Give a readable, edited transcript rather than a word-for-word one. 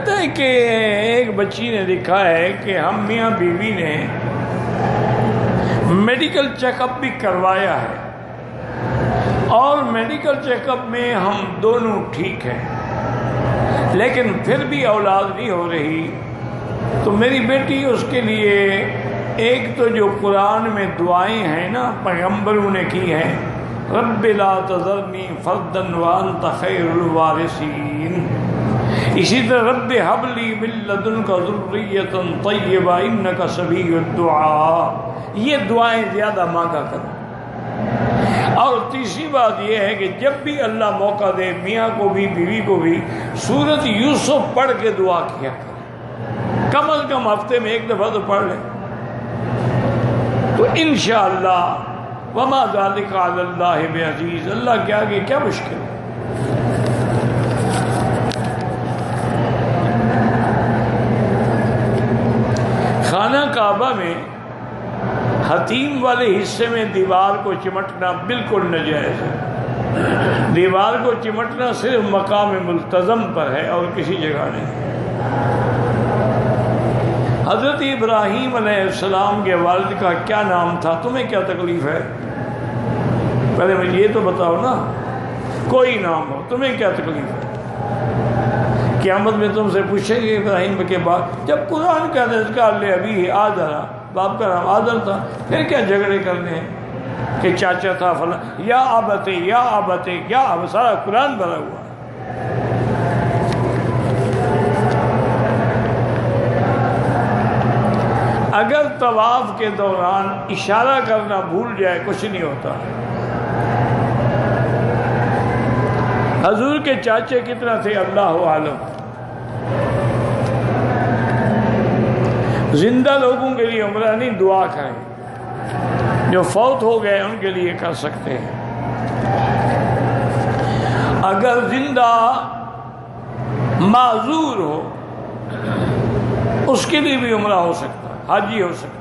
कहता है कि एक बच्ची ने लिखा है कि हम मियाँ बीवी ने मेडिकल चेकअप भी करवाया है और मेडिकल चेकअप में हम दोनों ठीक हैं, लेकिन फिर भी औलाद नहीं हो रही। तो मेरी बेटी उसके लिए एक तो जो कुरान में दुआएं हैं ना पैगंबरों ने की हैं, रब्बि ला तज़रनी फर्दन व अंत खैरुल वारिसीन, इसी तरह रब्बि हबली मिन लदुनका ज़ुर्रियतन तय्यबा इन्नका समीउद दुआ, ये दुआएं ज़्यादा मांगा करो। और तीसरी बात यह है कि जब भी अल्लाह मौका दे मियाँ को भी बीवी को भी सूरत यूसुफ पढ़ के दुआ किया करें, कम अज़ कम हफ्ते में एक दफ़ा तो पढ़ लें। तो इंशाअल्लाह वमा ज़ालिका अलल्लाहि बिअज़ीज़, अल्लाह के आगे क्या मुश्किल है। खाना काबा में हतीम वाले हिस्से में दीवार को चिमटना बिल्कुल नाजायज़ है। दीवार को चिमटना सिर्फ मकाम मुल्तज़म पर है और किसी जगह नहीं। हज़रत इब्राहीम अलैहिस्सलाम के वालिद का क्या नाम था? तुम्हें क्या तकलीफ़ है? पहले मुझे ये तो बताओ ना, कोई नाम हो, तुम्हें क्या तकलीफ़ है? क़यामत में तुमसे पूछेंगे इब्राहीम के बाद, जब कुरान का ज़िक्र ले अभी आदर, बाप का नाम आदर था, फिर क्या झगड़े करने हैं कि चाचा था फला, या आबते या आबते क्या, अब सारा कुरान भरा हुआ है। अगर तवाफ के दौरान इशारा करना भूल जाए कुछ नहीं होता। हजूर के चाचे कितना थे अल्लाह आलम। जिंदा लोगों के लिए उम्रा नहीं, दुआ करें, जो फौत हो गए उनके लिए कर सकते हैं। अगर जिंदा माजूर हो उसके लिए भी उम्रा हो सकता है, हाजी हो सकता है।